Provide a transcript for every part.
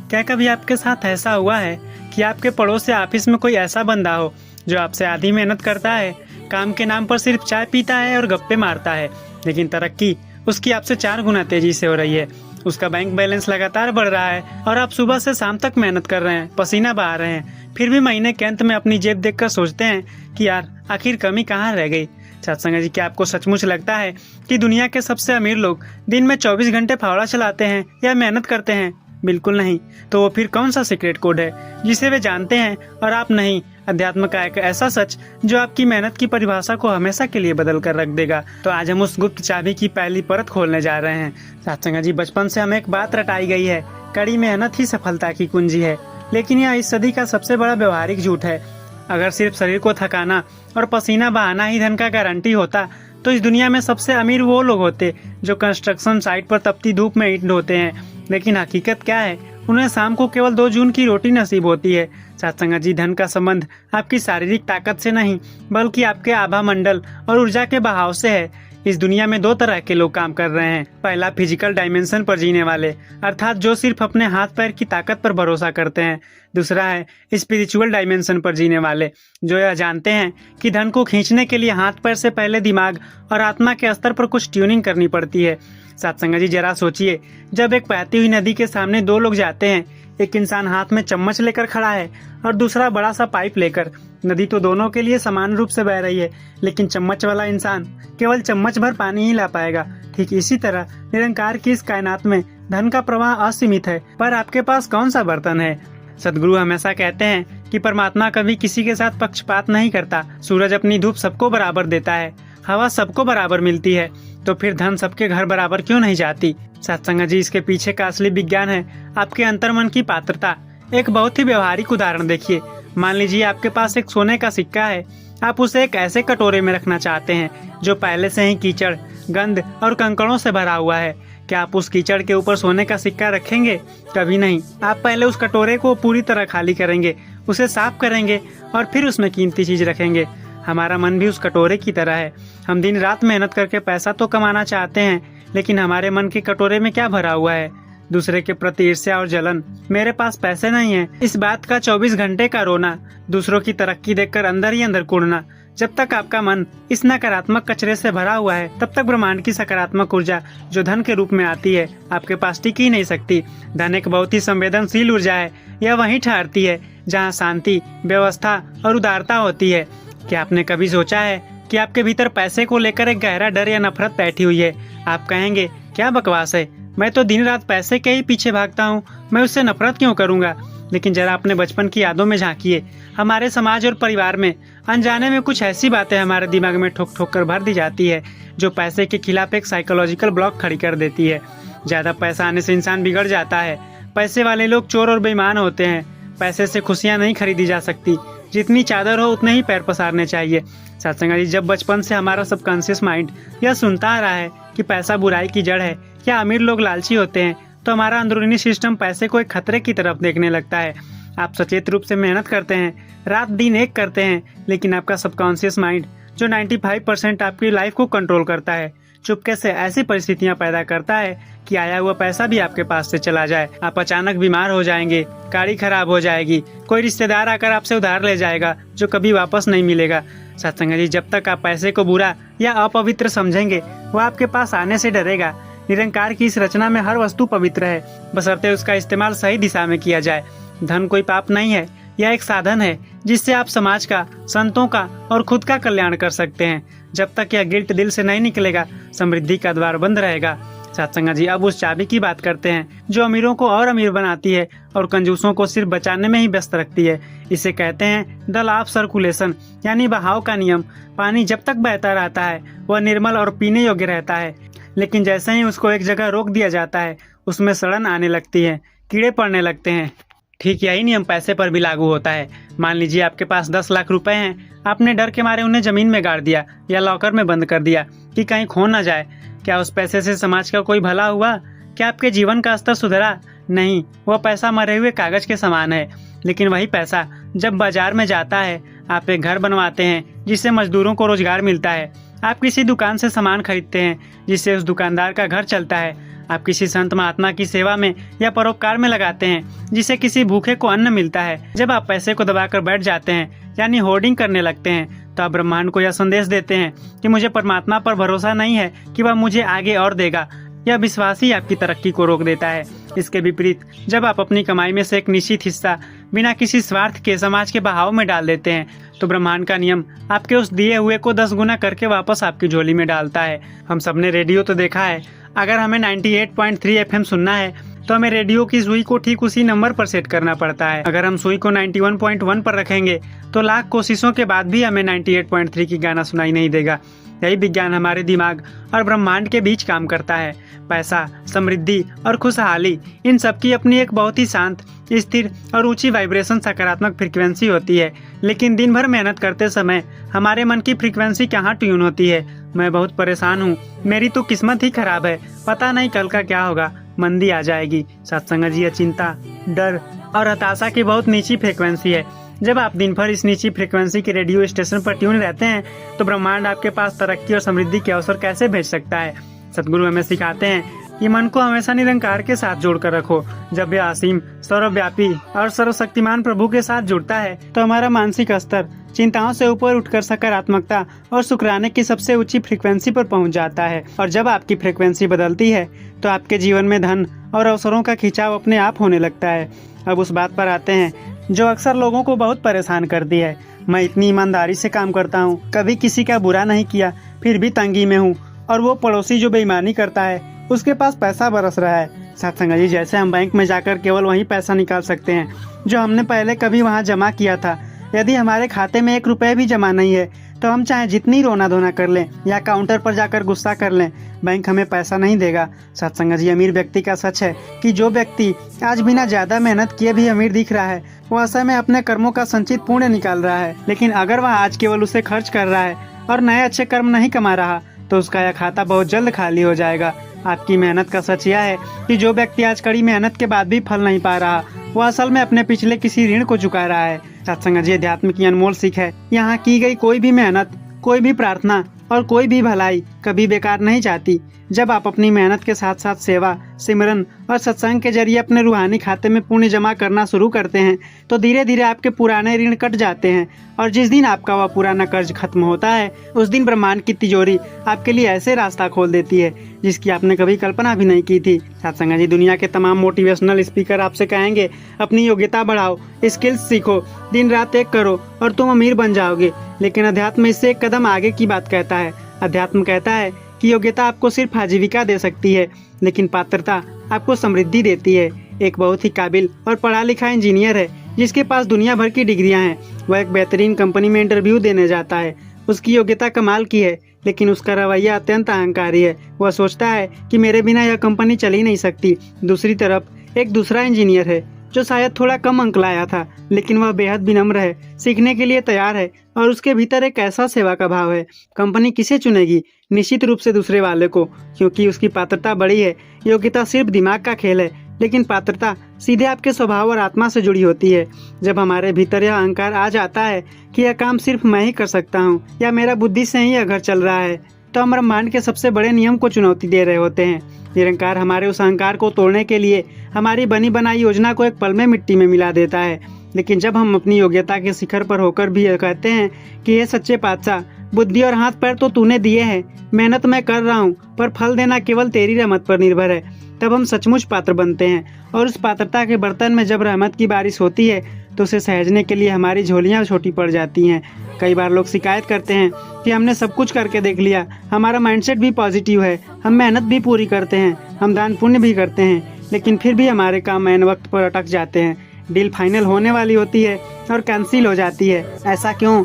क्या कभी आपके साथ ऐसा हुआ है कि आपके पड़ोस या ऑफिस में कोई ऐसा बंदा हो जो आपसे आधी मेहनत करता है, काम के नाम पर सिर्फ चाय पीता है और गप्पे मारता है, लेकिन तरक्की उसकी आपसे 4 गुना तेजी से हो रही है। उसका बैंक बैलेंस लगातार बढ़ रहा है और आप सुबह से शाम तक मेहनत कर रहे हैं, पसीना बहा रहे हैं, फिर भी महीने के अंत में अपनी जेब देखकर सोचते हैं कि यार आखिर कमी कहाँ रह गई। सत्संग जी, क्या आपको सचमुच लगता है कि दुनिया के सबसे अमीर लोग दिन में 24 घंटे फावड़ा चलाते हैं या मेहनत करते हैं? बिल्कुल नहीं। तो वो फिर कौन सा सीक्रेट कोड है जिसे वे जानते हैं और आप नहीं? अध्यात्म का एक ऐसा सच जो आपकी मेहनत की परिभाषा को हमेशा के लिए बदल कर रख देगा। तो आज हम उस गुप्त चाबी की पहली परत खोलने जा रहे हैं। सत्संग जी, बचपन से हमें एक बात रटाई गई है, कड़ी मेहनत ही सफलता की कुंजी है। लेकिन यह इस सदी का सबसे बड़ा व्यवहारिक झूठ है। अगर सिर्फ शरीर को थकाना और पसीना बहाना ही धन का गारंटी होता तो इस दुनिया में सबसे अमीर वो लोग होते जो कंस्ट्रक्शन साइट पर तपती धूप में ईंट ढोते हैं। लेकिन हकीकत क्या है? उन्हें शाम को केवल 2 जून की रोटी नसीब होती है। सत्संग जी, धन का संबंध आपकी शारीरिक ताकत से नहीं बल्कि आपके आभा मंडल और ऊर्जा के बहाव से है। इस दुनिया में 2 तरह के लोग काम कर रहे हैं। पहला, फिजिकल डायमेंशन पर जीने वाले, अर्थात जो सिर्फ अपने हाथ पैर की ताकत पर भरोसा करते हैं। दूसरा है स्पिरिचुअल डायमेंशन पर जीने वाले, जो यह जानते हैं कि धन को खींचने के लिए हाथ पैर से पहले दिमाग और आत्मा के स्तर पर कुछ ट्यूनिंग करनी पड़ती है। सत्संग जी, जरा सोचिए, जब एक बहती हुई नदी के सामने 2 लोग जाते हैं, एक इंसान हाथ में चम्मच लेकर खड़ा है और दूसरा बड़ा सा पाइप लेकर। नदी तो दोनों के लिए समान रूप से बह रही है, लेकिन चम्मच वाला इंसान केवल चम्मच भर पानी ही ला पाएगा। ठीक इसी तरह निरंकार की इस कायनात में धन का प्रवाह असीमित है, पर आपके पास कौन सा बर्तन है? सदगुरु हमेशा कहते हैं कि परमात्मा कभी किसी के साथ पक्षपात नहीं करता। सूरज अपनी धूप सबको बराबर देता है, हवा सबको बराबर मिलती है, तो फिर धन सबके घर बराबर क्यों नहीं जाती? सत्संग जी, इसके पीछे का असली विज्ञान है आपके अंतर्मन की पात्रता। एक बहुत ही व्यवहारिक उदाहरण देखिए। मान लीजिए आपके पास एक सोने का सिक्का है। आप उसे एक ऐसे कटोरे में रखना चाहते हैं जो पहले से ही कीचड़, गंद और कंकड़ों से भरा हुआ है। क्या आप उस कीचड़ के ऊपर सोने का सिक्का रखेंगे? कभी नहीं। आप पहले उस कटोरे को पूरी तरह खाली करेंगे, उसे साफ करेंगे और फिर उसमें कीमती चीज रखेंगे। हमारा मन भी उस कटोरे की तरह है। हम दिन रात मेहनत करके पैसा तो कमाना चाहते हैं, लेकिन हमारे मन के कटोरे में क्या भरा हुआ है? दूसरे के प्रति ईर्ष्या और जलन। मेरे पास पैसे नहीं है, इस बात का 24 घंटे का रोना। दूसरों की तरक्की देखकर अंदर ही अंदर कुढ़ना। जब तक आपका मन इस नकारात्मक कचरे से भरा हुआ है, तब तक ब्रह्मांड की सकारात्मक ऊर्जा जो धन के रूप में आती है आपके पास टिक ही नहीं सकती। धन एक बहुत ही संवेदनशील ऊर्जा है। यह वहीं ठहरती है जहाँ शांति, व्यवस्था और उदारता होती है। क्या आपने कभी सोचा है कि आपके भीतर पैसे को लेकर एक गहरा डर या नफरत बैठी हुई है? आप कहेंगे, क्या बकवास है, मैं तो दिन रात पैसे के ही पीछे भागता हूँ, मैं उससे नफरत क्यों करूँगा? लेकिन जरा अपने बचपन की यादों में झांकिए। हमारे समाज और परिवार में अनजाने में कुछ ऐसी बातें हमारे दिमाग में ठोक ठोक कर भर दी जाती है जो पैसे के खिलाफ एक साइकोलॉजिकल ब्लॉक खड़ी कर देती है। ज्यादा पैसा आने से इंसान बिगड़ जाता है। पैसे वाले लोग चोर और बेईमान होते हैं। पैसे से खुशियाँ नहीं खरीदी जा सकती। जितनी चादर हो उतने ही पैर पसारने चाहिए। सत्संग जी, जब बचपन से हमारा सबकॉन्शियस माइंड यह सुनता आ रहा है कि पैसा बुराई की जड़ है या अमीर लोग लालची होते हैं, तो हमारा अंदरूनी सिस्टम पैसे को एक खतरे की तरफ देखने लगता है। आप सचेत रूप से मेहनत करते हैं, रात दिन एक करते हैं, लेकिन आपका सबकॉन्शियस माइंड जो 95% आपकी लाइफ को कंट्रोल करता है, चुपके से ऐसी परिस्थितियां पैदा करता है कि आया हुआ पैसा भी आपके पास से चला जाए। आप अचानक बीमार हो जाएंगे, गाड़ी खराब हो जाएगी, कोई रिश्तेदार आकर आपसे उधार ले जाएगा जो कभी वापस नहीं मिलेगा। सत्संग जी, जब तक आप पैसे को बुरा या अपवित्र समझेंगे, वो आपके पास आने से डरेगा। निरंकार की इस रचना में हर वस्तु पवित्र है, बशर्ते उसका इस्तेमाल सही दिशा में किया जाए। धन कोई पाप नहीं है, यह एक साधन है जिससे आप समाज का, संतों का और खुद का कल्याण कर सकते हैं। जब तक यह गिल्ट दिल से नहीं निकलेगा, समृद्धि का द्वार बंद रहेगा। सत्संग जी, अब उस चाबी की बात करते हैं जो अमीरों को और अमीर बनाती है और कंजूसों को सिर्फ बचाने में ही व्यस्त रखती है। इसे कहते हैं द लॉ ऑफ सर्कुलेशन, यानी बहाव का नियम। पानी जब तक बहता रहता है वह निर्मल और पीने योग्य रहता है, लेकिन जैसे ही उसको एक जगह रोक दिया जाता है, उसमें सड़न आने लगती है, कीड़े पड़ने लगते हैं। ठीक यही नियम पैसे पर भी लागू होता है। मान लीजिए आपके पास 10 लाख रुपए हैं। आपने डर के मारे उन्हें जमीन में गाड़ दिया या लॉकर में बंद कर दिया कि कहीं खो न जाए। क्या उस पैसे से समाज का कोई भला हुआ? क्या आपके जीवन का स्तर सुधरा? नहीं, वह पैसा मरे हुए कागज के समान है। लेकिन वही पैसा जब बाजार में जाता है, आप एक घर बनवाते हैं जिससे मजदूरों को रोजगार मिलता है। आप किसी दुकान से सामान खरीदते हैं जिससे उस दुकानदार का घर चलता है। आप किसी संत महात्मा की सेवा में या परोपकार में लगाते हैं, जिससे किसी भूखे को अन्न मिलता है। जब आप पैसे को दबाकर बैठ जाते हैं यानी होर्डिंग करने लगते हैं, तो आप ब्रह्मांड को यह संदेश देते हैं कि मुझे परमात्मा पर भरोसा नहीं है कि वह मुझे आगे और देगा। यह विश्वास ही आपकी तरक्की को रोक देता है। इसके विपरीत जब आप अपनी कमाई में से एक निश्चित हिस्सा बिना किसी स्वार्थ के समाज के बहाव में डाल देते हैं, तो ब्रह्मांड का नियम आपके उस दिए हुए को 10 गुना करके वापस आपकी झोली में डालता है। हम सबने रेडियो तो देखा है। अगर हमें 98.3 FM सुनना है तो हमें रेडियो की सुई को ठीक उसी नंबर पर सेट करना पड़ता है। अगर हम सुई को 91.1 पर रखेंगे तो लाख कोशिशों के बाद भी हमें 98.3 की गाना सुनाई नहीं देगा। यही विज्ञान हमारे दिमाग और ब्रह्मांड के बीच काम करता है। पैसा, समृद्धि और खुशहाली, इन सब की अपनी एक बहुत ही शांत, स्थिर और ऊंची वाइब्रेशन सकारात्मक फ्रीक्वेंसी होती है। लेकिन दिन भर मेहनत करते समय हमारे मन की फ्रीक्वेंसी कहाँ ट्यून होती है। मैं बहुत परेशान हूँ, मेरी तो किस्मत ही खराब है, पता नहीं कल का क्या होगा, मंदी आ जाएगी। सत्संग जी, चिंता, डर और हताशा की बहुत नीची फ्रीक्वेंसी है। जब आप दिन भर इस नीची फ्रीक्वेंसी के रेडियो स्टेशन पर ट्यून रहते हैं, तो ब्रह्मांड आपके पास तरक्की और समृद्धि के अवसर कैसे भेज सकता है। सद्गुरु हमें सिखाते हैं कि मन को हमेशा निरंकार के साथ जोड़कर रखो। जब यह असीम, सर्वव्यापी और सर्वशक्तिमान प्रभु के साथ जुड़ता है, तो हमारा मानसिक स्तर चिंताओं से ऊपर उठकर सकारात्मकता और शुक्राने की सबसे ऊंची फ्रीक्वेंसी पर पहुंच जाता है। और जब आपकी फ्रीक्वेंसी बदलती है, तो आपके जीवन में धन और अवसरों का खिंचाव अपने आप होने लगता है। अब उस बात पर आते हैं जो अक्सर लोगों को बहुत परेशान करती है। मैं इतनी ईमानदारी से काम करता हूँ, कभी किसी का बुरा नहीं किया, फिर भी तंगी में हूँ, और वो पड़ोसी जो बेईमानी करता है उसके पास पैसा बरस रहा है। सत्संग जी, जैसे हम बैंक में जाकर केवल वही पैसा निकाल सकते हैं जो हमने पहले कभी वहाँ जमा किया था। यदि हमारे खाते में 1 रुपये भी जमा नहीं है, तो हम चाहे जितनी रोना धोना कर लें या काउंटर पर जाकर गुस्सा कर लें, बैंक हमें पैसा नहीं देगा। सत्संग जी, अमीर व्यक्ति का सच है कि जो व्यक्ति आज बिना ज्यादा मेहनत किए भी अमीर दिख रहा है, वह असल में अपने कर्मों का संचित पुण्य निकाल रहा है। लेकिन अगर वह आज केवल उसे खर्च कर रहा है और नए अच्छे कर्म नहीं कमा रहा, तो उसका यह खाता बहुत जल्द खाली हो जाएगा। आपकी मेहनत का सच यह है कि जो व्यक्ति आज कड़ी मेहनत के बाद भी फल नहीं पा रहा, वह असल में अपने पिछले किसी ऋण को चुका रहा है। सत्संग जी, अध्यात्म की अनमोल सीख है। यहाँ की गई कोई भी मेहनत, कोई भी प्रार्थना और कोई भी भलाई कभी बेकार नहीं जाती। जब आप अपनी मेहनत के साथ साथ सेवा, सिमरन और सत्संग के जरिए अपने रूहानी खाते में पुण्य जमा करना शुरू करते हैं, तो धीरे धीरे आपके पुराने ऋण कट जाते हैं। और जिस दिन आपका वह पुराना कर्ज खत्म होता है, उस दिन ब्रह्मांड की तिजोरी आपके लिए ऐसे रास्ता खोल देती है जिसकी आपने कभी कल्पना भी नहीं की थी। सत्संग जी, दुनिया के तमाम मोटिवेशनल स्पीकर आपसे कहेंगे अपनी योग्यता बढ़ाओ, स्किल्स सीखो, दिन रात एक करो और तुम अमीर बन जाओगे। लेकिन अध्यात्म इससे एक कदम आगे की बात कहता है। अध्यात्म कहता है कि योग्यता आपको सिर्फ आजीविका दे सकती है, लेकिन पात्रता आपको समृद्धि देती है। एक बहुत ही काबिल और पढ़ा लिखा इंजीनियर है जिसके पास दुनिया भर की डिग्रियां हैं। वह एक बेहतरीन कंपनी में इंटरव्यू देने जाता है। उसकी योग्यता कमाल की है, लेकिन उसका रवैया अत्यंत अहंकारी है। वह सोचता है कि मेरे बिना यह कंपनी चल ही नहीं सकती। दूसरी तरफ एक दूसरा इंजीनियर है जो शायद थोड़ा कम अंक लाया था, लेकिन वह बेहद विनम्र है, सीखने के लिए तैयार है और उसके भीतर एक ऐसा सेवा का भाव है। कंपनी किसे चुनेगी? निश्चित रूप से दूसरे वाले को, क्योंकि उसकी पात्रता बड़ी है। योग्यता सिर्फ दिमाग का खेल है, लेकिन पात्रता सीधे आपके स्वभाव और आत्मा से जुड़ी होती है। जब हमारे भीतर यह अहंकार आ जाता है कि यह काम सिर्फ मैं ही कर सकता हूँ या मेरा बुद्धि से ही यह घर चल रहा है, तो हम ब्रह्मांड के सबसे बड़े नियम को चुनौती दे रहे होते हैं। निरंकार हमारे उस अहंकार को तोड़ने के लिए हमारी बनी बनाई योजना को एक पल में मिट्टी में मिला देता है। लेकिन जब हम अपनी योग्यता के शिखर पर होकर भी यह कहते हैं कि हे सच्चे पातशाह, बुद्धि और हाथ पैर तो तूने दिए हैं, मेहनत मैं कर रहा हूँ, पर फल देना केवल तेरी रहमत पर निर्भर है, तब हम सचमुच पात्र बनते हैं। और उस पात्रता के बर्तन में जब रहमत की बारिश होती है, तो उसे सहेजने के लिए हमारी झोलियाँ छोटी पड़ जाती हैं। कई बार लोग शिकायत करते हैं कि हमने सब कुछ करके देख लिया, हमारा माइंडसेट भी पॉजिटिव है, हम मेहनत भी पूरी करते हैं, हम दान पुण्य भी करते हैं, लेकिन फिर भी हमारे काम ऐन वक्त पर अटक जाते हैं। डील फाइनल होने वाली होती है और कैंसिल हो जाती है। ऐसा क्यों?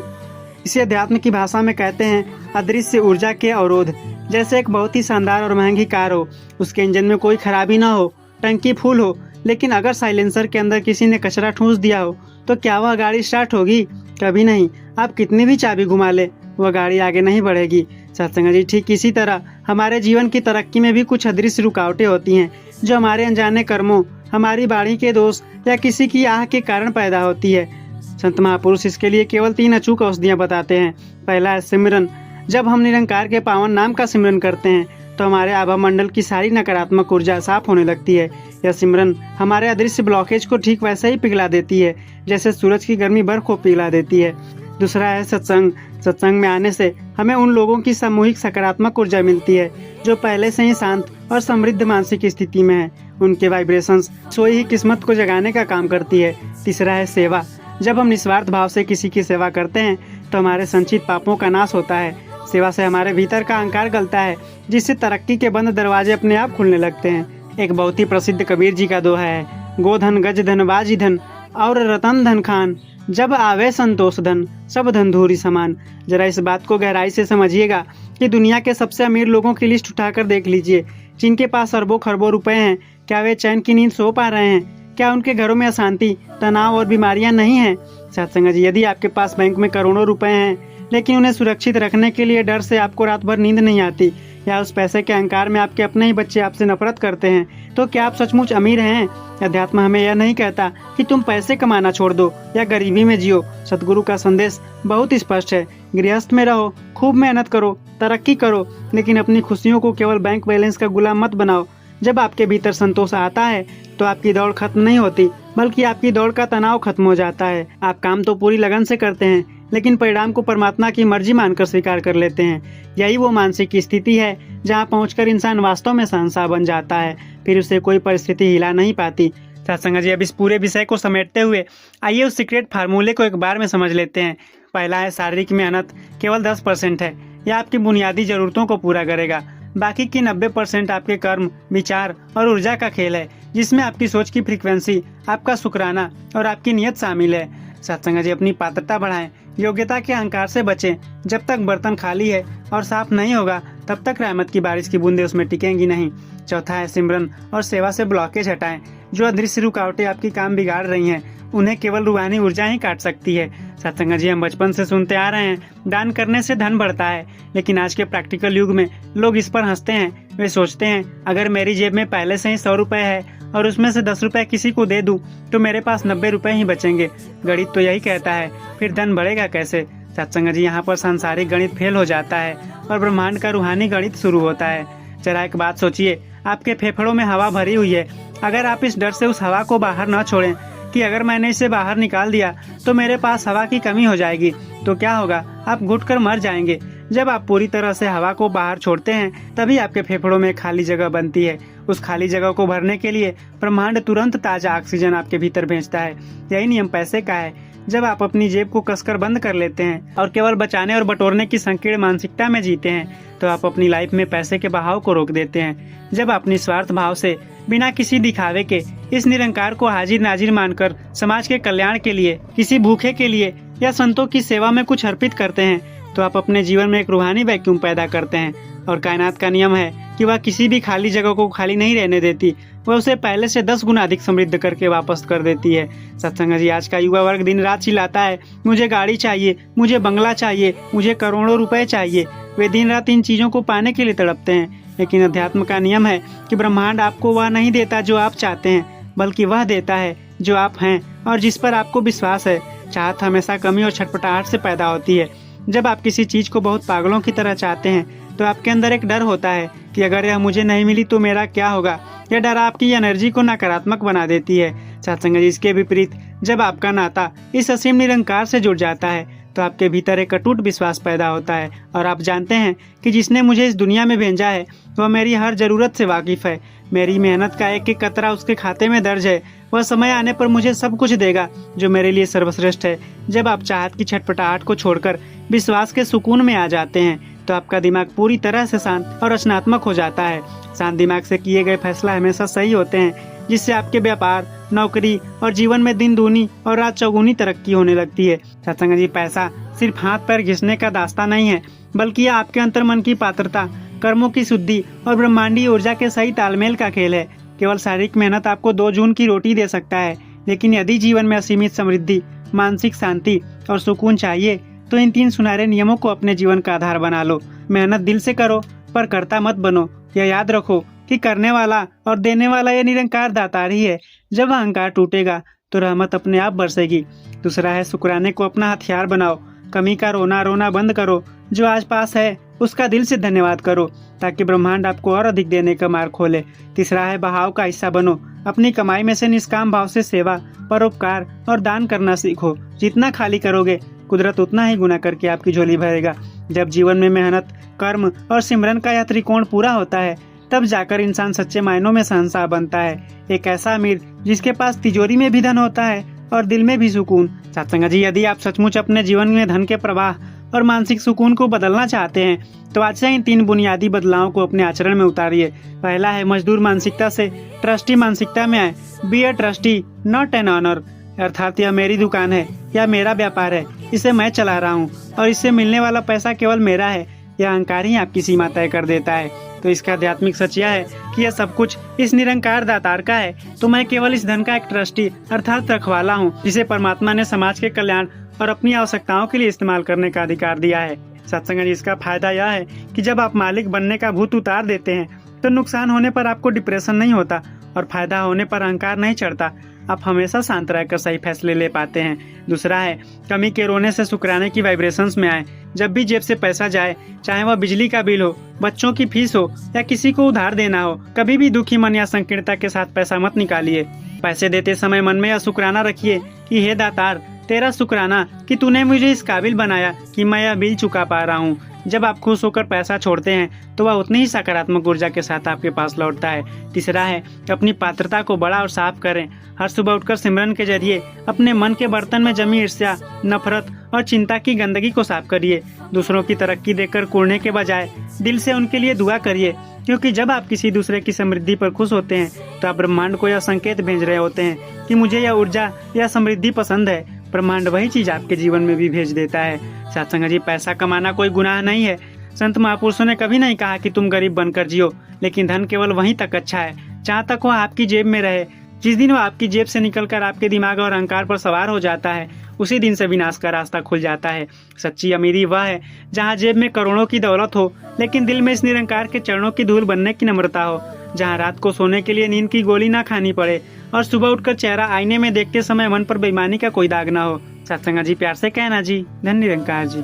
इसे अध्यात्म की भाषा में कहते हैं अदृश्य ऊर्जा के अवरोध। जैसे एक बहुत ही शानदार और महंगी कार हो, उसके इंजन में कोई खराबी ना हो, टंकी फुल हो, लेकिन अगर साइलेंसर के अंदर किसी ने कचरा ठूंस दिया हो, तो क्या वह गाड़ी स्टार्ट होगी? कभी नहीं। आप कितनी भी चाबी घुमा ले, वह गाड़ी आगे नहीं बढ़ेगी। सत्संग जी, ठीक इसी तरह हमारे जीवन की तरक्की में भी कुछ अदृश्य रुकावटें होती हैं, जो हमारे अनजाने कर्मों, हमारी बाणी के दोष या किसी की आह के कारण पैदा होती है। संत महापुरुष इसके लिए केवल 3 अचूक औषधियाँ बताते हैं। पहला है सिमरन। जब हम निरंकार के पावन नाम का सिमरन करते हैं, तो हमारे आभा मंडल की सारी नकारात्मक ऊर्जा साफ होने लगती है। यह सिमरन हमारे अदृश्य ब्लॉकेज को ठीक वैसे ही पिघला देती है जैसे सूरज की गर्मी बर्फ को पिघला देती है। दूसरा है सत्संग। सत्संग में आने से हमें उन लोगों की सामूहिक सकारात्मक ऊर्जा मिलती है जो पहले से ही शांत और समृद्ध मानसिक स्थिति में है। उनके वाइब्रेशंस सोई ही किस्मत को जगाने का काम करती है। तीसरा है सेवा। जब हम निस्वार्थ भाव से किसी की सेवा करते हैं तो हमारे संचित पापों का नाश होता है। सेवा से हमारे भीतर का अहंकार गलता है, जिससे तरक्की के बंद दरवाजे अपने आप खुलने लगते हैं। एक बहुत ही प्रसिद्ध कबीर जी का दोहा है, गोधन गज धन बाजी धन और रतन धन खान, जब आवे संतोष धन सब धन धूरी समान। जरा इस बात को गहराई से समझिएगा कि दुनिया के सबसे अमीर लोगों की लिस्ट उठाकर देख लीजिए, जिनके पास अरबों खरबों रुपए हैं। क्या वे चैन की नींद सो पा रहे हैं? क्या उनके घरों में अशांति, तनाव और बीमारियां नहीं हैं? सत्संग जी, यदि आपके पास बैंक में करोड़ों रुपए हैं लेकिन उन्हें सुरक्षित रखने के लिए डर से आपको रात भर नींद नहीं आती, या उस पैसे के अहंकार में आपके अपने ही बच्चे आपसे नफरत करते हैं, तो क्या आप सचमुच अमीर हैं? अध्यात्म हमें यह नहीं कहता कि तुम पैसे कमाना छोड़ दो या गरीबी में जियो। सतगुरु का संदेश बहुत स्पष्ट है, गृहस्थ में रहो, खूब मेहनत करो, तरक्की करो, लेकिन अपनी खुशियों को केवल बैंक बैलेंस का गुलाम मत बनाओ। जब आपके भीतर संतोष आता है तो आपकी दौड़ खत्म नहीं होती, बल्कि आपकी दौड़ का तनाव खत्म हो जाता है। आप काम तो पूरी लगन से करते हैं, लेकिन परिणाम को परमात्मा की मर्जी मानकर स्वीकार कर लेते हैं। यही वो मानसिक स्थिति है जहाँ पहुंचकर इंसान वास्तव में शहंशाह बन जाता है, फिर उसे कोई परिस्थिति हिला नहीं पाती। सत्संग जी, अब इस पूरे विषय को समेटते हुए आइए उस सीक्रेट फार्मूले को एक बार में समझ लेते हैं। पहला है, शारीरिक मेहनत केवल 10% है, यह आपकी बुनियादी जरूरतों को पूरा करेगा। बाकी की 90% आपके कर्म, विचार और ऊर्जा का खेल है, जिसमें आपकी सोच की फ्रीक्वेंसी, आपका शुक्राना और आपकी नियत शामिल है। सत्संग जी, अपनी पात्रता बढ़ाएं, योग्यता के अहंकार से बचें। जब तक बर्तन खाली है और साफ नहीं होगा तब तक रहमत की बारिश की बूंदें उसमें टिकेंगी नहीं। चौथा है, सिमरन और सेवा से ब्लॉकेज हटाएं। जो अदृश्य रुकावटें आपकी काम बिगाड़ रही हैं, उन्हें केवल रूहानी ऊर्जा ही काट सकती है। सत्संग जी, हम बचपन से सुनते आ रहे हैं, दान करने से धन बढ़ता है, लेकिन आज के प्रैक्टिकल युग में लोग इस पर हंसते हैं। वे सोचते हैं, अगर मेरी जेब में पहले से ही 100 रुपए है और उसमें से 10 रुपए किसी को दे दूं तो मेरे पास 90 रुपए ही बचेंगे। गणित तो यही कहता है, फिर धन बढ़ेगा कैसे? सत्संग जी, यहाँ पर सांसारिक गणित फेल हो जाता है और ब्रह्मांड का रूहानी गणित शुरू होता है। जरा एक बात सोचिए, आपके फेफड़ों में हवा भरी हुई है। अगर आप इस डर से उस हवा को बाहर न छोड़ें कि अगर मैंने इसे बाहर निकाल दिया तो मेरे पास हवा की कमी हो जाएगी, तो क्या होगा? आप घुटकर मर जाएंगे। जब आप पूरी तरह से हवा को बाहर छोड़ते हैं तभी आपके फेफड़ों में खाली जगह बनती है। उस खाली जगह को भरने के लिए ब्रह्मांड तुरंत ताजा ऑक्सीजन आपके भीतर भेजता है। यही नियम पैसे का है। जब आप अपनी जेब को कसकर बंद कर लेते हैं और केवल बचाने और बटोरने की संकीर्ण मानसिकता में जीते हैं तो आप अपनी लाइफ में पैसे के बहाव को रोक देते हैं। जब आप निस्वार्थ भाव से बिना किसी दिखावे के इस निरंकार को हाजिर नाजिर मानकर समाज के कल्याण के लिए, किसी भूखे के लिए या संतों की सेवा में कुछ अर्पित करते हैं तो आप अपने जीवन में एक रूहानी वैक्यूम पैदा करते हैं। और कायनात का नियम है कि वह किसी भी खाली जगह को खाली नहीं रहने देती, वह उसे पहले से 10 गुना अधिक समृद्ध करके वापस कर देती है। सत्संग जी, आज का युवा वर्ग दिन रात चिल्लाता है, मुझे गाड़ी चाहिए, मुझे बंगला चाहिए, मुझे करोड़ों रुपए चाहिए। वे दिन रात इन चीजों को पाने के लिए तड़पते हैं, लेकिन अध्यात्म का नियम है कि ब्रह्मांड आपको वह नहीं देता जो आप चाहते हैं, बल्कि वह देता है जो आप हैं और जिस पर आपको विश्वास है। चाहत हमेशा कमी और छटपटाहट से पैदा होती है। जब आप किसी चीज को बहुत पागलों की तरह चाहते हैं तो आपके अंदर एक डर होता है कि अगर यह मुझे नहीं मिली तो मेरा क्या होगा। यह डर आपकी एनर्जी को नकारात्मक बना देती है। सत्संग जी, इसके विपरीत जब आपका नाता इस असीम निरंकार से जुड़ जाता है तो आपके भीतर एक अटूट विश्वास पैदा होता है और आप जानते हैं कि जिसने मुझे इस दुनिया में भेजा है वह मेरी हर जरूरत से वाकिफ है। मेरी मेहनत का एक एक कतरा उसके खाते में दर्ज है। वह समय आने पर मुझे सब कुछ देगा जो मेरे लिए सर्वश्रेष्ठ है। जब आप चाहत की छटपटाहट को छोड़कर विश्वास के सुकून में आ जाते हैं तो आपका दिमाग पूरी तरह से शांत और रचनात्मक हो जाता है। शांत दिमाग से किए गए फैसला हमेशा सही होते हैं, जिससे आपके व्यापार, नौकरी और जीवन में दिन दूनी और रात चौगुनी तरक्की होने लगती है। सत्संग जी, पैसा सिर्फ हाथ पैर घिसने का दास्ता नहीं है, बल्कि यह आपके अंतर मन की पात्रता, कर्मों की शुद्धि और ब्रह्मांडीय ऊर्जा के सही तालमेल का खेल है। केवल शारीरिक मेहनत आपको 2 जून की रोटी दे सकता है, लेकिन यदि जीवन में असीमित समृद्धि, मानसिक शांति और सुकून चाहिए तो इन 3 सुनहरे नियमों को अपने जीवन का आधार बना लो। मेहनत दिल से करो, पर करता मत बनो। यह याद रखो कि करने वाला और देने वाला यह निरंकार दातार ही है। जब अहंकार टूटेगा तो रहमत अपने आप बरसेगी। दूसरा है, शुक्राने को अपना हथियार बनाओ। कमी का रोना रोना बंद करो, जो आज पास है उसका दिल से धन्यवाद करो, ताकि ब्रह्मांड आपको और अधिक देने का मार्ग खोले। तीसरा है बहाव का हिस्सा बनो, अपनी कमाई में से निष्काम भाव से सेवा, परोपकार और दान करना सीखो। जितना खाली करोगे कुदरत उतना ही गुना करके आपकी झोली भरेगा। जब जीवन में मेहनत, कर्म और सिमरन का यह त्रिकोण पूरा होता है, तब जाकर इंसान सच्चे मायनों में शहंशाह बनता है, एक ऐसा अमीर जिसके पास तिजोरी में भी धन होता है और दिल में भी सुकून। सत्संग जी, यदि आप सचमुच अपने जीवन में धन के प्रवाह और मानसिक सुकून को बदलना चाहते हैं तो आज से इन 3 बुनियादी बदलावों को अपने आचरण में उतारिए। पहला है मजदूर मानसिकता से ट्रस्टी मानसिकता में आए। Be a trustee, not an owner, अर्थात यह मेरी दुकान है या मेरा व्यापार है, इसे मैं चला रहा हूँ और इससे मिलने वाला पैसा केवल मेरा है। यह अहंकार ही आपकी सीमा तय कर देता है। तो इसका आध्यात्मिक सच यह है कि यह सब कुछ इस निरंकार दातार का है, तो मैं केवल इस धन का एक ट्रस्टी अर्थात रखवाला हूँ, जिसे परमात्मा ने समाज के कल्याण और अपनी आवश्यकताओं के लिए इस्तेमाल करने का अधिकार दिया है। सत्संग जी, इसका फायदा यह है कि जब आप मालिक बनने का भूत उतार देते हैं तो नुकसान होने पर आपको डिप्रेशन नहीं होता और फायदा होने पर अहंकार नहीं चढ़ता। आप हमेशा शांत रहकर सही फैसले ले पाते हैं। दूसरा है कमी के रोने से शुक्राने की वाइब्रेशंस में आए। जब भी जेब से पैसा जाए, चाहे वह बिजली का बिल हो, बच्चों की फीस हो या किसी को उधार देना हो, कभी भी दुखी मन या संकीर्णता के साथ पैसा मत निकालिए। पैसे देते समय मन में यह शुक्राना रखिए कि हे दातार, तेरा शुक्राना कि तूने मुझे इस काबिल बनाया कि मैं यह बिल चुका पा रहा हूँ। जब आप खुश होकर पैसा छोड़ते हैं तो वह उतनी ही सकारात्मक ऊर्जा के साथ आपके पास लौटता है। तीसरा है अपनी पात्रता को बड़ा और साफ करें। हर सुबह उठकर सिमरन के जरिए अपने मन के बर्तन में जमी ईर्ष्या, नफरत और चिंता की गंदगी को साफ करिए। दूसरों की तरक्की देखकर कूड़ने के बजाय दिल से उनके लिए दुआ करिए, क्योंकि जब आप किसी दूसरे की समृद्धि पर खुश होते हैं तो आप ब्रह्मांड को यह संकेत भेज रहे होते हैं कि मुझे यह ऊर्जा या समृद्धि पसंद है। ब्रह्मांड वही चीज आपके जीवन में भी भेज देता है। सत्संग जी, पैसा कमाना कोई गुनाह नहीं है। संत महापुरुषों ने कभी नहीं कहा कि तुम गरीब बनकर जियो, लेकिन धन केवल वहीं तक अच्छा है जहाँ तक वह आपकी जेब में रहे। जिस दिन वो आपकी जेब से निकलकर आपके दिमाग और अहंकार पर सवार हो जाता है, उसी दिन से विनाश का रास्ता खुल जाता है। सच्ची अमीरी वह है जहाँ जेब में करोड़ों की दौलत हो, लेकिन दिल में इस निरंकार के चरणों की धूल बनने की नम्रता हो। जहाँ रात को सोने के लिए नींद की गोली ना खानी पड़े और सुबह उठकर चेहरा आईने में देखते समय मन पर बेईमानी का कोई दाग ना हो। सत्संग जी, प्यार से कहना जी, धन निरंकार जी।